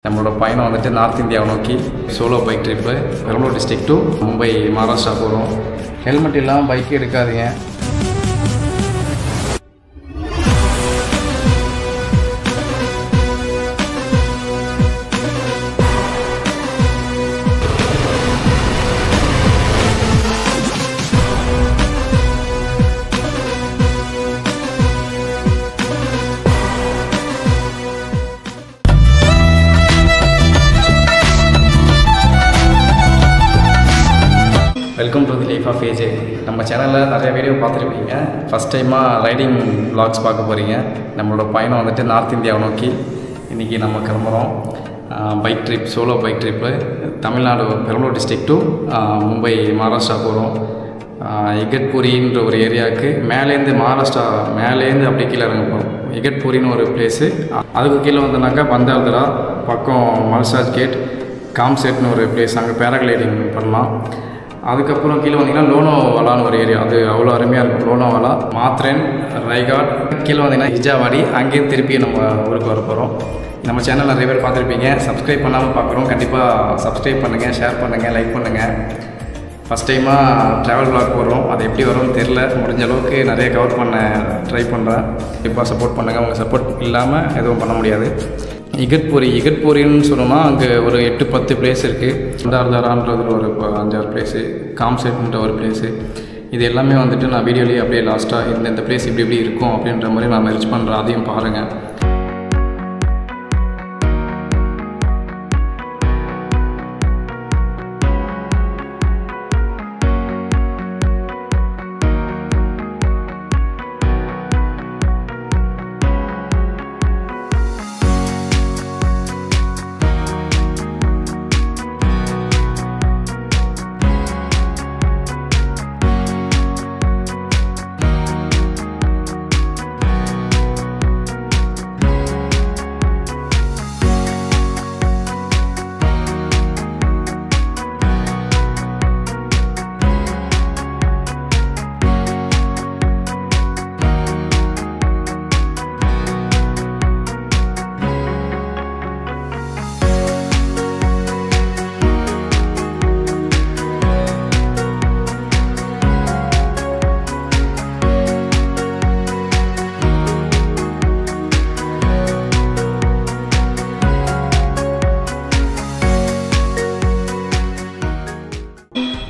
நம்மளோட பயணம் வந்துட்டு நார்த் இந்தியாவை நோக்கி solo bike trip Perambalur district to Mumbai Maharashtra போகிறோம். ஹெல்மெட் இல்லாமல் பைக் எடுக்காதீங்க. Welcome to the life of AJ. நம்ம சேனலில் நிறைய வீடியோ பார்த்துருப்பீங்க. ஃபஸ்ட் டைமாக ரைடிங் vlogs பார்க்க போகிறீங்க. நம்மளோட பயணம் வந்துட்டு நார்த் இந்தியாவை நோக்கி இன்றைக்கி நம்ம கிளம்புறோம். Bike trip, solo bike trip Tamil Nadu Perambalur district to Mumbai Maharashtra போகிறோம். இகட்பூரின்ற ஒரு ஏரியாவுக்கு மேலேருந்து மகாராஷ்டிரா மேலேருந்து அப்படியே கீழே இறங்க போகிறோம். இகட்பூரின்னு ஒரு பிளேஸு, அதுக்கு கீழே வந்தோன்னாக்கா பந்தார்தரா பக்கம் மல்சாஜ் கேட் காம்செட்னு ஒரு பிளேஸ், அங்கே பேராகிளைடிங் பண்ணலாம். அதுக்கப்புறம் கீழே வந்தீங்கன்னா லோனாவாலான்னு ஒரு ஏரியா, அது அவ்வளோ அருமையாக இருக்கும். லோனாவாலா, மாத்ரேன், ரைகாட், கீழே வந்தீங்கன்னா ஹிஜாவாடி, அங்கேயும் திருப்பி நம்ம ஊருக்கு வர போகிறோம். நம்ம சேனல் நிறைய பேர் பார்த்துருப்பீங்க. சப்ஸ்கிரைப் பண்ணாமல் பார்க்குறோம், கண்டிப்பாக சப்ஸ்கிரைப் பண்ணுங்கள், ஷேர் பண்ணுங்கள், லைக் பண்ணுங்கள். ஃபஸ்ட் டைமாக ட்ராவல் vlog போடுறோம். அது எப்படி வரும்னு தெரில. முடிஞ்ச அளவுக்கு நிறைய கவர் பண்ண ட்ரை பண்ணுறேன். கண்டிப்பாக சப்போர்ட் பண்ணுங்கள். உங்கள் சப்போர்ட் இல்லாமல் எதுவும் பண்ண முடியாது. இகட்பூரின்னு சொன்னோம்னா அங்கே ஒரு 8-10 பிளேஸ் இருக்குது. பந்தார்தரான்றது ஒரு 5-6 பிளேஸு, காம்செட்ன்ற ஒரு பிளேஸு. இது எல்லாமே வந்துட்டு நான் வீடியோலேயே அப்படியே லாஸ்ட்டாக இந்த பிளேஸ் இப்படி இருக்கும் அப்படின்ற மாதிரி நான் மெர்ஜ் பண்ணுறேன். அதையும் பாருங்கள்.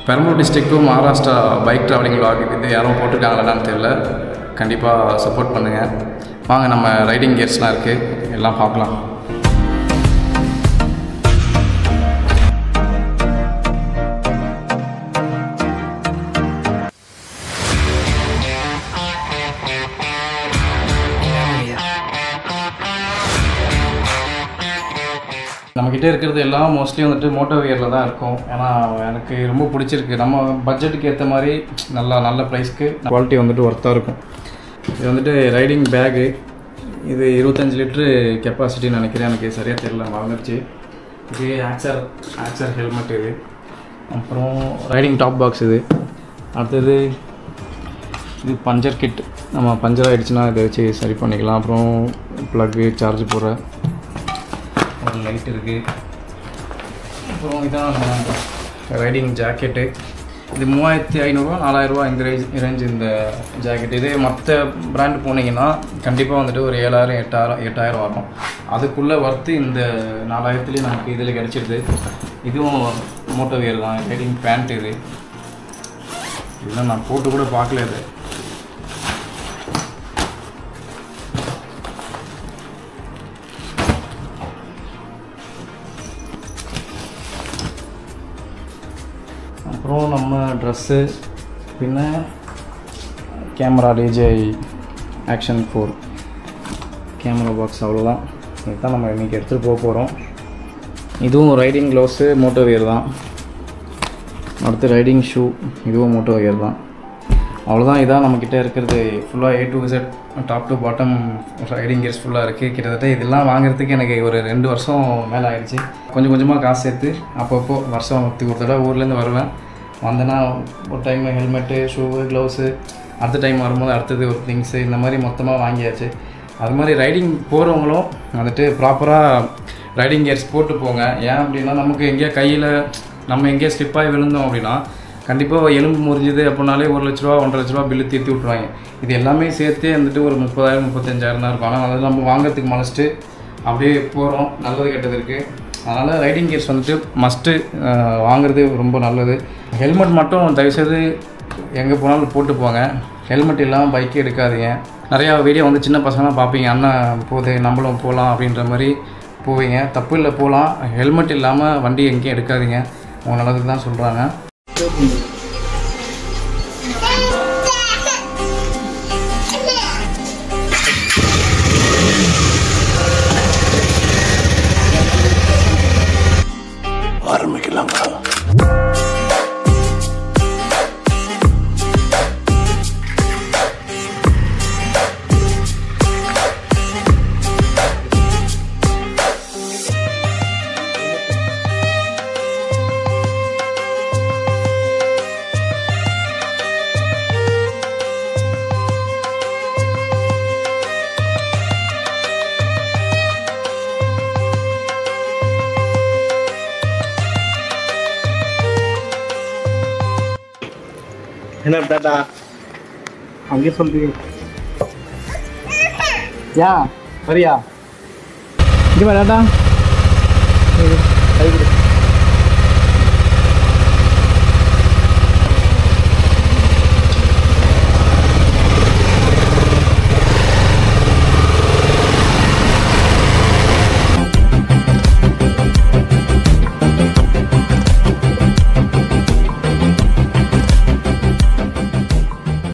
Perambalur district to Maharashtra bike travelling vlog இது யாரும் போட்டிருக்காங்களான்னு தெரியல. கண்டிப்பாக சப்போர்ட் பண்ணுங்கள். வாங்க, நம்ம ரைடிங் கியர்ஸ்லாம் இருக்குது, எல்லாம் பார்க்கலாம். நம்மக்கிட்ட இருக்கிறது எல்லாம் மோஸ்ட்லி வந்துட்டு மோட்டோ வியரில் தான் இருக்கும். ஏன்னா எனக்கு ரொம்ப பிடிச்சிருக்கு. நம்ம பட்ஜெட்டுக்கு ஏற்ற மாதிரி நல்ல ப்ரைஸ்க்கு குவாலிட்டி வந்துட்டு ஒர்த்தாக இருக்கும். இது வந்துட்டு ரைடிங் பேகு. இது 25 லிட்ரு கெப்பாசிட்டின்னு நினைக்கிறேன், எனக்கு சரியாக தெரியல, மறந்துடுச்சு. இது ஆக்சர் ஹெல்மெட். இது அப்புறம் ரைடிங் டாப் பாக்ஸ். இது அடுத்தது இது பஞ்சர் கிட். நம்ம பஞ்சர் ஆகிடுச்சுன்னா இதை வச்சு சரி பண்ணிக்கலாம். அப்புறம் ப்ளக்கு, சார்ஜ் போடுற ஒரு லைட் இருக்குது. அப்புறம் இதான் ரைடிங் ஜாக்கெட்டு. இது 3500 4000 இந்த ரேஞ்ச் இந்த ஜாக்கெட். இதே மற்ற பிராண்டு போனீங்கன்னா கண்டிப்பாக வந்துட்டு ஒரு 7000 8000 வரும். அதுக்குள்ளே ஒர்த்து இந்த 4000லேயே நமக்கு இதில் கிடச்சிடுது. இதுவும் மோட்டோ வியர் தான். Riding pant. இதெல்லாம் நான் போட்டு கூட பார்க்கல. இது அப்புறம் நம்ம ட்ரெஸ்ஸு, பின்ன camera, DJI Action 4 camera box. அவ்வளோதான். இதுதான் நம்ம இன்றைக்கி எடுத்துகிட்டு போகிறோம். இதுவும் ரைடிங் க்ளவுஸு, மோட்டோ வியர் தான். அடுத்து ரைடிங் ஷூ, இதுவும் மோட்டோ வியர் தான். அவ்வளோதான். இதான் நம்மக்கிட்ட இருக்கிறது ஃபுல்லாக A to Z top to bottom riding gears ஃபுல்லாக இருக்குது. கிட்டத்தட்ட இதெல்லாம் வாங்குறதுக்கு எனக்கு ஒரு 2 வருஷம் மேலே ஆகிடுச்சு. கொஞ்சம் கொஞ்சமாக காசு சேர்த்து அப்பப்போ வருஷத்துக்கு ஒரு தடவை ஊர்லேருந்து வருவேன். வந்தேன்னா ஒரு டைம் ஹெல்மெட்டு, ஷூவு, க்ளவுஸு, அடுத்த டைம் வரும்போது அடுத்தது ஒரு திங்ஸு, இந்த மாதிரி மொத்தமாக வாங்கியாச்சு. அது மாதிரி ரைடிங் போகிறவங்களும் வந்துட்டு ப்ராப்பராக ரைடிங் கியர்ஸ் போட்டு போங்க. ஏன் அப்படின்னா நமக்கு எங்கேயா கையில் நம்ம எங்கேயா ஸ்லிப்பாகி விழுந்தோம் அப்படின்னா கண்டிப்பாக எலும்பு முறிஞ்சுது அப்படின்னாலே 1 லட்ச ரூபா 1.5 லட்ச ரூபா பில்லு தீர்த்து விட்ருவாங்க. இது எல்லாமே சேர்த்து வந்துட்டு ஒரு 30,000 35,000 தான் இருக்கும். ஆனால் அதை நம்ம வாங்கிறதுக்கு மனசிட்டு அப்படியே போகிறோம். நல்லது கெட்டது இருக்குது. அதனால் ரைடிங் கியர்ஸ் வந்துட்டு மஸ்ட்டு வாங்குறது ரொம்ப நல்லது. ஹெல்மெட் மட்டும் தயவுசெய்து எங்கே போனாலும் போட்டு போங்க. ஹெல்மெட் இல்லாமல் பைக்கே எடுக்காதீங்க. நிறையா வீடியோ வந்து சின்ன பசங்களாம் பார்ப்பீங்க, அண்ணன் போகுது நம்மளும் போகலாம் அப்படின்ற மாதிரி போவீங்க. தப்பு இல்லை, போகலாம். ஹெல்மெட் இல்லாமல் வண்டி எங்கேயும் எடுக்காதீங்க. உங்கள் நல்லதுக்கு தான் சொல்கிறாங்க. ஆரம்பிக்கலாமா? என்ன டாடா அங்கே சொல்றீங்க? யா வரியா? இங்கே வா டாடா.